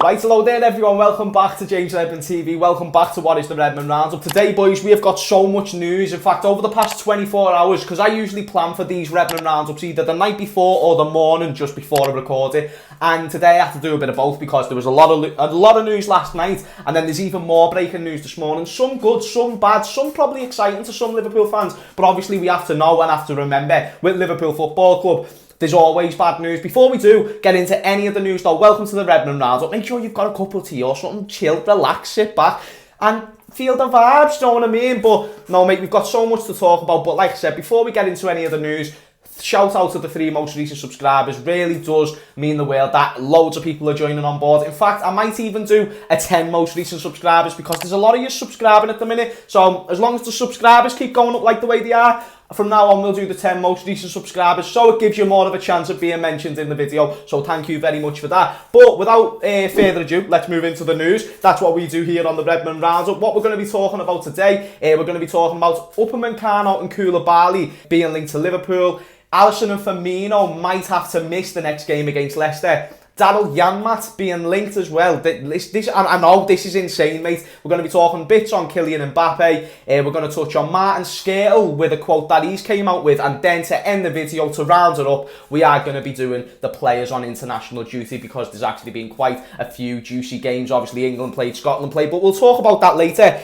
Right, hello there everyone, welcome back to James Redmond TV, welcome back to what is the Redmond Roundup. Today boys, we have got so much news. In fact, over the past 24 hours, because I usually plan for these Redmond Roundups either the night before or the morning just before I record it. And today I have to do a bit of both because there was a lot of news last night, and then there's even more breaking news this morning. Some good, some bad, some probably exciting to some Liverpool fans, but obviously we have to know and have to remember with Liverpool Football Club, there's always bad news. Before we do get into any of the news though, welcome to the Redmond Roundup. Make sure you've got a cup of tea or something, chill, relax, sit back and feel the vibes, you know what I mean? But no mate, we've got so much to talk about. But like I said, before we get into any of the news, shout out to the 3 most recent subscribers. Really does mean the world that loads of people are joining on board. In fact, I might even do a 10 most recent subscribers because there's a lot of you subscribing at the minute. So as long as the subscribers keep going up like the way they are, from now on we'll do the 10 most recent subscribers, so it gives you more of a chance of being mentioned in the video. So thank you very much for that. But without further ado, let's move into the news. That's what we do here on the Redmond Roundup. What we're going to be talking about today, we're going to be talking about Upamecano and Koulibaly being linked to Liverpool. Alisson and Firmino might have to miss the next game against Leicester. Daryl Janmaat being linked as well. I know this is insane, mate. We're going to be talking bits on Kylian Mbappe. We're going to touch on Martin Skrtel with a quote that he's came out with. And then to end the video, to round it up, we are going to be doing the players on international duty because there's actually been quite a few juicy games. Obviously, England played, Scotland played, but we'll talk about that later.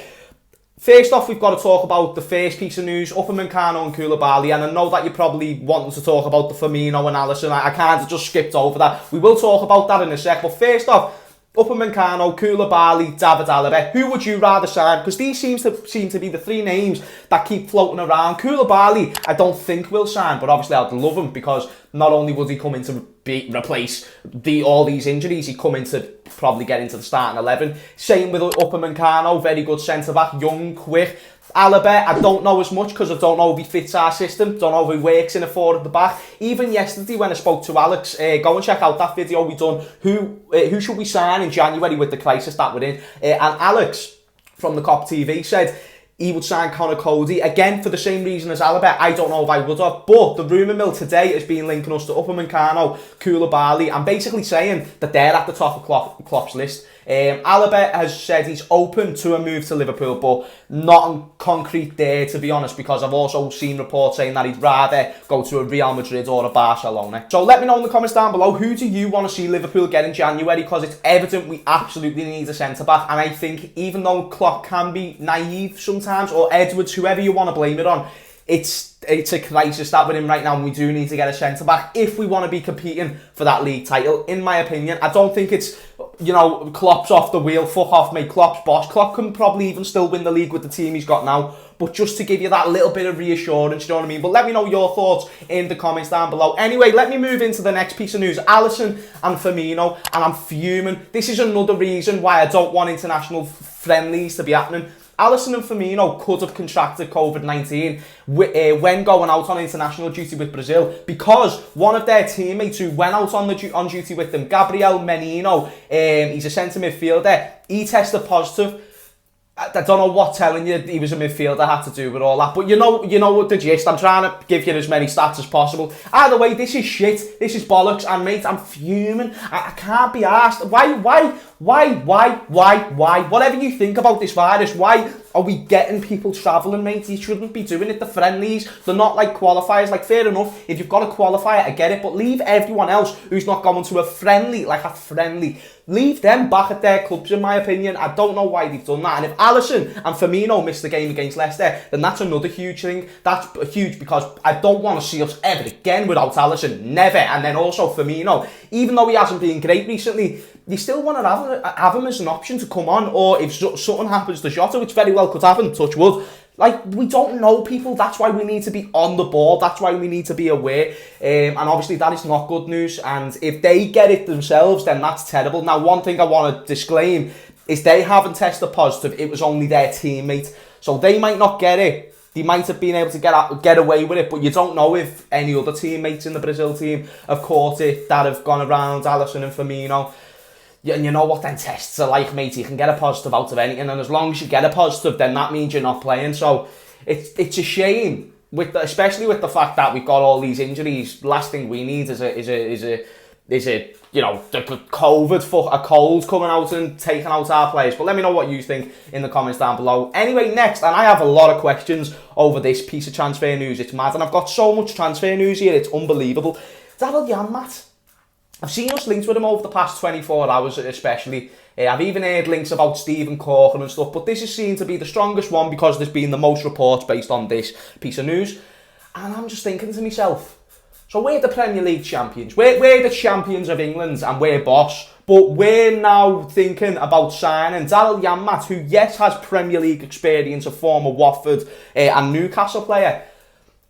First off, we've got to talk about the first piece of news, Upamecano and Koulibaly, and I know that you're probably wanting to talk about the Firmino and Alisson. I kind of just skipped over that. We will talk about that in a sec, but first off, Upamecano, Koulibaly, David Alaba. Who would you rather sign? Because these seem to be the 3 names that keep floating around. Koulibaly, I don't think will sign, but obviously I'd love him because not only would he come in to replace all these injuries, he'd come in to probably get into the starting 11. Same with Upamecano, very good centre-back, young, quick. Alaba, I don't know as much because I don't know if he fits our system, don't know if he works in a 4 at the back. Even yesterday when I spoke to Alex, go and check out that video we done, who should we sign in January with the crisis that we're in. And Alex from the COP TV said he would sign Connor Cody, again for the same reason as Alaba. I don't know if I would have, but the rumour mill today has been linking us to Upamecano, Koulibaly, and basically saying that they're at the top of Klopp's list. Alaba has said he's open to a move to Liverpool, but not on concrete there, to be honest, because I've also seen reports saying that he'd rather go to a Real Madrid or a Barcelona. So let me know in the comments down below, who do you want to see Liverpool get in January? Because it's evident we absolutely need a centre-back, and I think even though Klopp can be naive sometimes, or Edwards, whoever you want to blame it on, it's a crisis that we're in right now, and we do need to get a centre-back if we want to be competing for that league title, in my opinion. I don't think it's, you know, Klopp's off the wheel, fuck off mate, Klopp's boss. Klopp can probably even still win the league with the team he's got now, but just to give you that little bit of reassurance, you know what I mean? But let me know your thoughts in the comments down below. Anyway, let me move into the next piece of news. Alisson and Firmino, and I'm fuming. This is another reason why I don't want international friendlies to be happening. Alisson and Firmino could have contracted COVID-19 when going out on international duty with Brazil, because one of their teammates who went out on duty with them, Gabriel Menino, he's a centre midfielder, he tested positive. I don't know what telling you he was a midfielder had to do with all that, but you know what the gist. I'm trying to give you as many stats as possible. Either way, this is shit. This is bollocks, and mate, I'm fuming. I can't be asked. Why? Whatever you think about this virus, why are we getting people travelling, mate? You shouldn't be doing it. The friendlies, they're not like qualifiers. Like, fair enough, if you've got a qualifier, I get it, but leave everyone else who's not going to a friendly, leave them back at their clubs, in my opinion. I don't know why they've done that. And if Alisson and Firmino miss the game against Leicester, then that's another huge thing. That's huge because I don't want to see us ever again without Alisson. Never. And then also Firmino, even though he hasn't been great recently, you still want to have him as an option to come on, or if something happens to Jota, which very well could happen, touch wood. Like, we don't know people. That's why we need to be on the ball. That's why we need to be aware. And obviously that is not good news. And if they get it themselves, then that's terrible. Now, one thing I want to disclaim is they haven't tested positive. It was only their teammate. So they might not get it. They might have been able to get away with it, but you don't know if any other teammates in the Brazil team have caught it that have gone around Alisson and Firmino. And you know what then tests are like, mate. You can get a positive out of anything, and as long as you get a positive, then that means you're not playing. So it's a shame, especially with the fact that we've got all these injuries. Last thing we need is a Is it, the COVID for a cold coming out and taking out our players? But let me know what you think in the comments down below. Anyway, next, and I have a lot of questions over this piece of transfer news. It's mad, and I've got so much transfer news here, it's unbelievable. Daryl Janmaat. I've seen us linked with him over the past 24 hours especially. I've even heard links about Stephen Corker and stuff, but this is seen to be the strongest one because there's been the most reports based on this piece of news. And I'm just thinking to myself, so we're the Premier League champions, we're the champions of England and we're boss, but we're now thinking about signing Daryl Janmaat, who yes has Premier League experience, a former Watford and Newcastle player,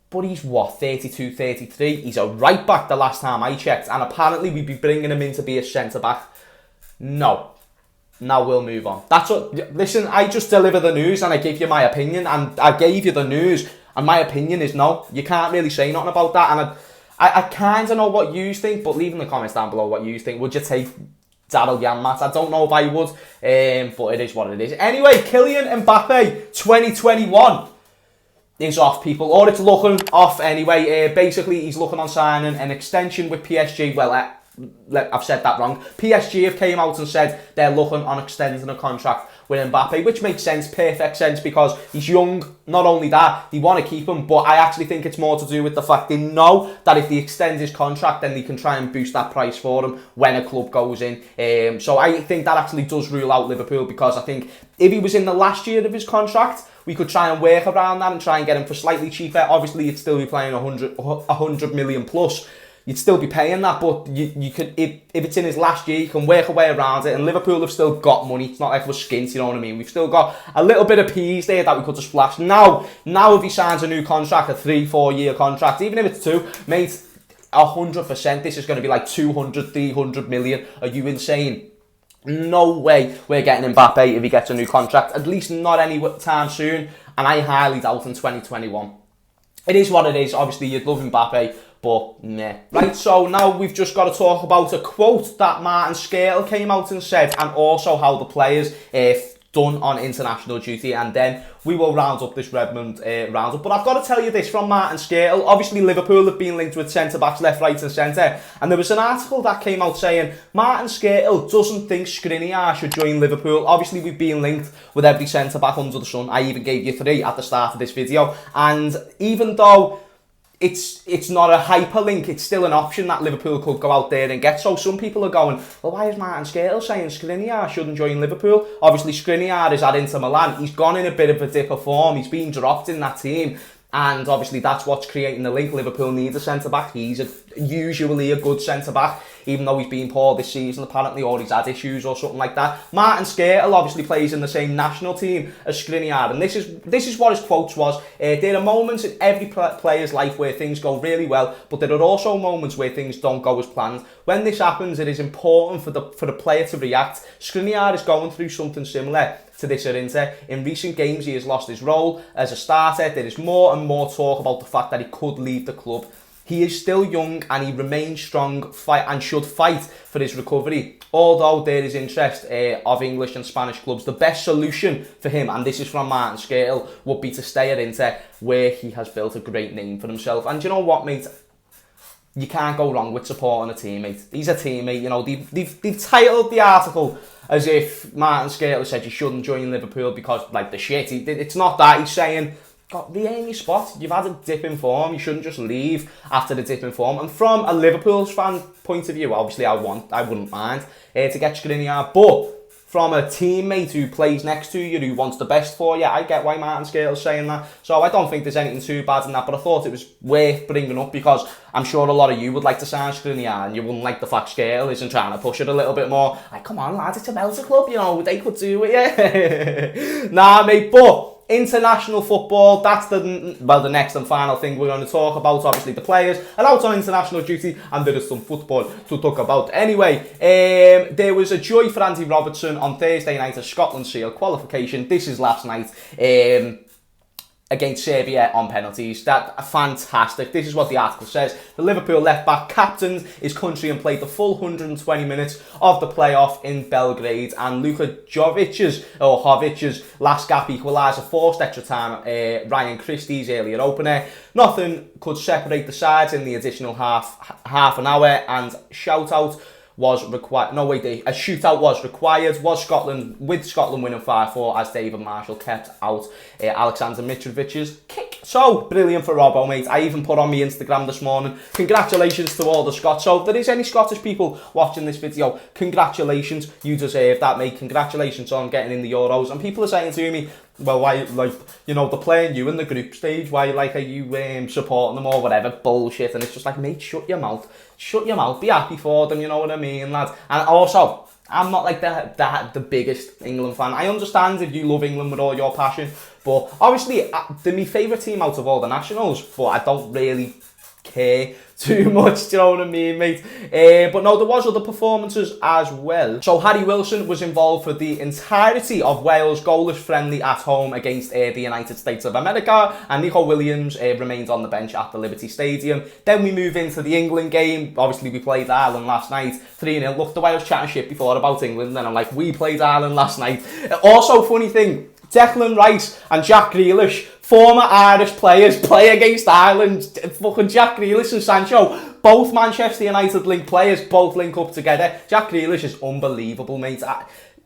but he's what, 32, 33? He's a right back the last time I checked, and apparently we'd be bringing him in to be a centre back. No. Now we'll move on. That's what. Listen, I just deliver the news and I give you my opinion, and I gave you the news, and my opinion is no. You can't really say nothing about that, and I kind of know what you think, but leave in the comments down below what you think. Would you take Daryl Janmaat? I don't know if I would, but it is what it is. Anyway, Kylian Mbappe 2021 is off, people, or it's looking off anyway. Basically, he's looking on signing an extension with PSG. Well, I've said that wrong. PSG have came out and said they're looking on extending a contract with Mbappe, which makes sense, perfect sense, because he's young. Not only that, they want to keep him, but I actually think it's more to do with the fact they know that if they extend his contract, then they can try and boost that price for him when a club goes in. So I think that actually does rule out Liverpool, because I think if he was in the last year of his contract, we could try and work around that and try and get him for slightly cheaper. Obviously, you'd still be playing 100 million plus. You'd still be paying that, but you could, if it's in his last year, you can work a way around it. And Liverpool have still got money. It's not like we're skint, you know what I mean? We've still got a little bit of peas there that we could just splash. Now if he signs a new contract, a 3-4 year contract, even if it's 2, mate, 100%, this is going to be like 200, 300 million. Are you insane? No way we're getting Mbappe if he gets a new contract, at least not any time soon, and I highly doubt in 2021. It is what it is. Obviously, you'd love Mbappe, but nah. Right, so now we've just got to talk about a quote that Martin Skrtel came out and said, and also how the players done on international duty, and then we will round up this Redmond roundup. But I've got to tell you this from Martin Skrtel. Obviously, Liverpool have been linked with centre-backs left, right and centre, and there was an article that came out saying Martin Skrtel doesn't think Skriniar should join Liverpool. Obviously, we've been linked with every centre-back under the sun. I even gave you 3 at the start of this video, and even though it's not a hyperlink, it's still an option that Liverpool could go out there and get. So some people are going, well, why is Martin Skrtel saying Skriniar shouldn't join Liverpool? Obviously, Skriniar is at Inter Milan. He's gone in a bit of a dip of form. He's been dropped in that team. And obviously, that's what's creating the link. Liverpool needs a centre-back. He's usually a good centre-back, even though he's been poor this season, apparently, or he's had issues or something like that. Martin Skrtel obviously plays in the same national team as Skriniar, and this is what his quotes was. There are moments in every player's life where things go really well, but there are also moments where things don't go as planned. When this happens, it is important for the player to react. Skriniar is going through something similar to this at Inter. In recent games, he has lost his role as a starter. There is more and more talk about the fact that he could leave the club. He is still young and he remains strong and should fight for his recovery. Although there is interest of English and Spanish clubs, the best solution for him, and this is from Martin Skrtel, would be to stay at Inter, where he has built a great name for himself. And you know what, mate? You can't go wrong with supporting a teammate. He's a teammate, you know. They've titled the article as if Martin Skrtel said you shouldn't join Liverpool because, like, the shit. It's not that. He's saying, God, regain your spot. You've had a dip in form. You shouldn't just leave after the dip in form. And from a Liverpool fan point of view, obviously I wouldn't mind to get Skriniar, but from a teammate who plays next to you, who wants the best for you, I get why Martin Skrtel's saying that. So I don't think there's anything too bad in that, but I thought it was worth bringing up because I'm sure a lot of you would like to sign Skriniar and you wouldn't like the fact Skrtel isn't trying to push it a little bit more. Like, come on, lads, it's a Belter club, you know, they could do it, yeah. Nah, mate, but international football, that's the next and final thing we're going to talk about. Obviously, the players are out on international duty and there is some football to talk about. Anyway, there was a joy for Andy Robertson on Thursday night as Scotland sealed qualification. This is last night. against Serbia on penalties. That fantastic. This is what the article says. The Liverpool left-back captained his country and played the full 120 minutes of the playoff in Belgrade, and Luka Jovic's last gap equaliser forced extra time Ryan Christie's earlier opener. Nothing could separate the sides in the additional half an hour, and a shootout was required. Was Scotland winning 5-4 as David Marshall kept out Alexander Mitrovic's kick. So brilliant for Robbo, mate. I even put on my Instagram this morning, congratulations to all the Scots. So if there is any Scottish people watching this video, congratulations, you deserve that, mate. Congratulations on getting in the Euros. And people are saying to me, well, why, like, you know, they're playing you in the group stage, why, like, are you supporting them or whatever, bullshit. And it's just like, mate, shut your mouth, be happy for them, you know what I mean, lads. And also, I'm not like the biggest England fan. I understand if you love England with all your passion, but obviously they're my favourite team out of all the nationals, but I don't really care too much, do you know what I mean, mate? But no, there was other performances as well. So Harry Wilson was involved for the entirety of Wales' goalless friendly at home against the United States of America, and Nico Williams remained on the bench at the Liberty Stadium. Then we move into the England game. Obviously we played Ireland last night, 3-0. Look, the way I was chatting shit before about England, and I'm like, we played Ireland last night. Also, funny thing, Declan Rice and Jack Grealish, former Irish players, play against Ireland. Fucking Jack Grealish and Sancho, both Manchester United linked players, both link up together. Jack Grealish is unbelievable, mate.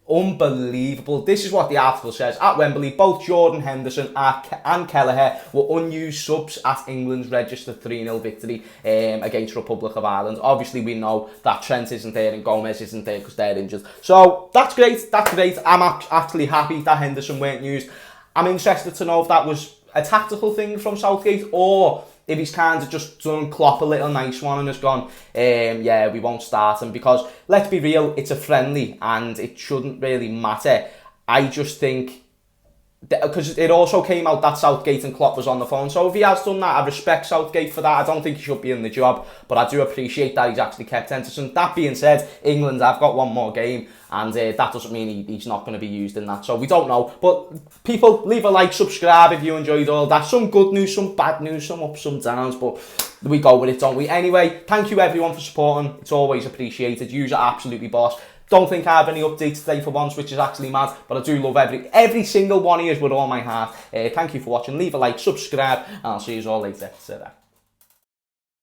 Unbelievable. This is what the article says. At Wembley, both Jordan Henderson and Kelleher were unused subs at England's registered 3-0 victory against Republic of Ireland. Obviously, we know that Trent isn't there and Gomez isn't there because they're injured. So that's great. I'm actually happy that Henderson weren't used. I'm interested to know if that was a tactical thing from Southgate, or if he's kind of just done Klopp a little nice one and has gone, yeah, we won't start him, because let's be real, it's a friendly and it shouldn't really matter. I just think, because it also came out that Southgate and Klopp was on the phone, so if he has done that, I respect Southgate for that. I don't think he should be in the job, but I do appreciate that he's actually kept Henderson. That being said, England have got one more game, and that doesn't mean he's not going to be used in that, so we don't know. But people, leave a like, subscribe if you enjoyed all that. Some good news, some bad news, some ups, some downs, but we go with it, don't we? Anyway, thank you everyone for supporting. It's always appreciated. You're absolutely boss. Don't think I have any updates today for once, which is actually mad, but I do love every single one of you with all my heart. Thank you for watching. Leave a like, subscribe, and I'll see you all later. See you there.